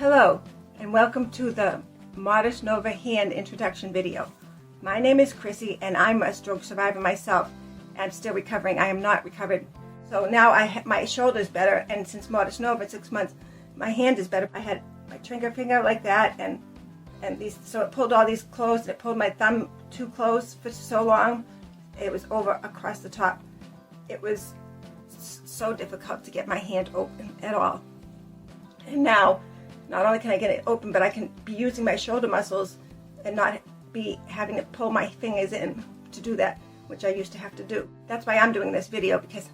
Hello, and welcome to the Motus Hand introduction video. My name is Chrissy, and I'm a stroke survivor myself. I'm still recovering. I am not recovered. So now my shoulder's better, and since Motus Nova 6 months, my hand is better. I had my trigger finger like that, and these, so it pulled all these closed. It pulled my thumb too close for so long. It was over across the top. It was so difficult to get my hand open at all. And now, not only can I get it open, but I can be using my shoulder muscles and not be having to pull my fingers in to do that, which I used to have to do. That's why I'm doing this video, because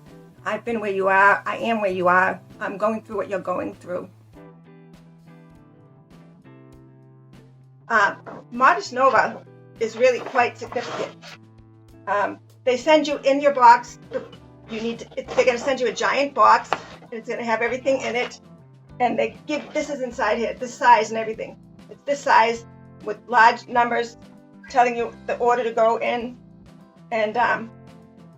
I've been where you are, I am where you are, I'm going through what you're going through. Motus Nova is really quite significant. They send you in your box, they're going to send you a giant box, and it's going to have everything in it. And they give, this is inside here, this size and everything. It's this size with large numbers telling you the order to go in. And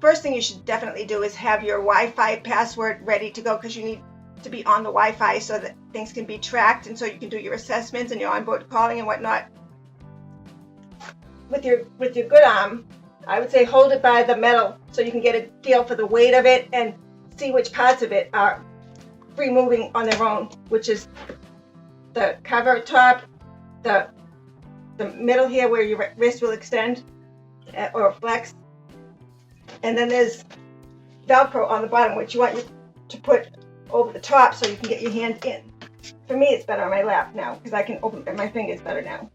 first thing you should definitely do is have your Wi-Fi password ready to go, because you need to be on the Wi-Fi so that things can be tracked and so you can do your assessments and your onboard calling and whatnot. With your good arm, I would say hold it by the metal so you can get a feel for the weight of it and see which parts of it are free moving on their own, which is the cover top, the middle here where your wrist will extend or flex, and then there's Velcro on the bottom, which you want you to put over the top so you can get your hand in. For me, it's better on my lap now because I can open my fingers better now.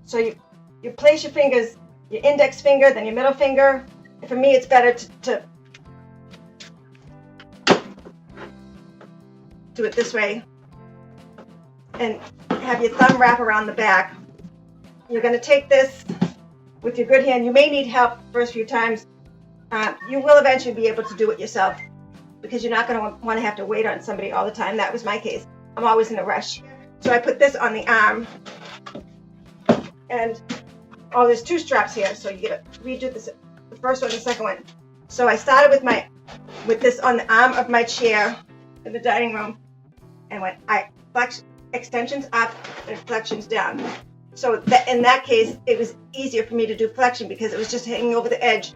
So you place your fingers, your index finger, then your middle finger. And for me, it's better to do it this way and have your thumb wrap around the back. You're going to take this with your good hand. You may need help the first few times. You will eventually be able to do it yourself because you're not going to want to have to wait on somebody all the time. That was my case. I'm always in a rush. So I put this on the arm, and there's two straps here, so you get to redo this, the first one and the second one. So I started with this on the arm of my chair in the dining room, and I flex extensions up and flexions down. So in that case, it was easier for me to do flexion because it was just hanging over the edge.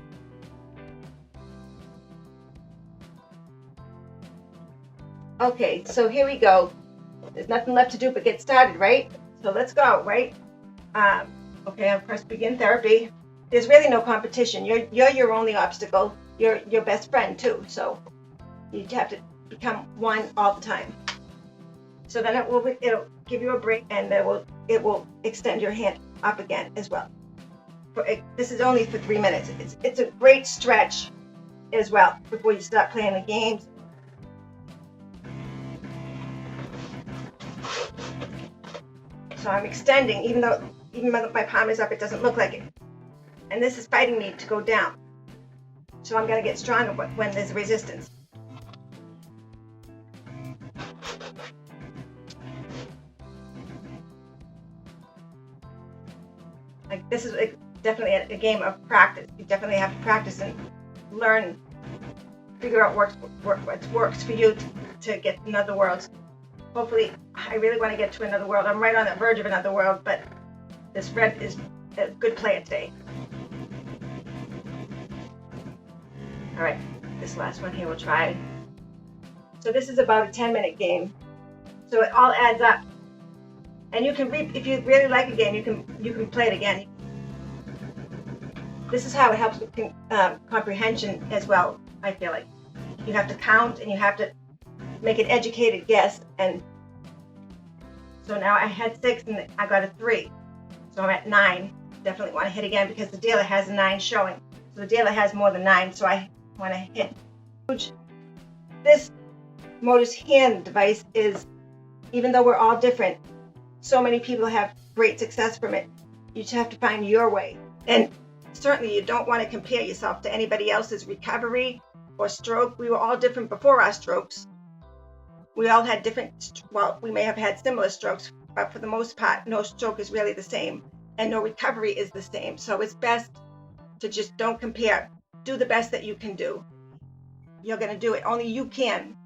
Okay, so here we go. There's nothing left to do but get started, right? So let's go, right? Okay, I'll press begin therapy. There's really no competition. You're your only obstacle. You're your best friend too. So you have to become one all the time. So then it'll give you a break, and it will extend your hand up again as well. This is only for 3 minutes. It's a great stretch as well before you start playing the games. So I'm extending, even though my palm is up, it doesn't look like it. And this is fighting me to go down. So I'm going to get stronger when there's resistance. This is definitely a game of practice. You definitely have to practice and learn, figure out what works for you to get in other worlds. Hopefully, I really want to get to another world. I'm right on the verge of another world, but this red is a good player today. All right, this last one here we'll try. So this is about a 10-minute game. So it all adds up. And you can if you really like a game, you can play it again. This is how it helps with comprehension as well. I feel like you have to count and you have to make an educated guess. And so now I had 6 and I got a 3, so I'm at 9. Definitely want to hit again because the dealer has a 9 showing. So the dealer has more than 9, so I want to hit. This Motus Hand device is, even though we're all different, so many people have great success from it. You just have to find your way. And certainly you don't want to compare yourself to anybody else's recovery or stroke. We were all different before our strokes. We all had different, well, we may have had similar strokes, but for the most part, no stroke is really the same, and no recovery is the same. So it's best to just don't compare. Do the best that you can do. You're going to do it. Only you can.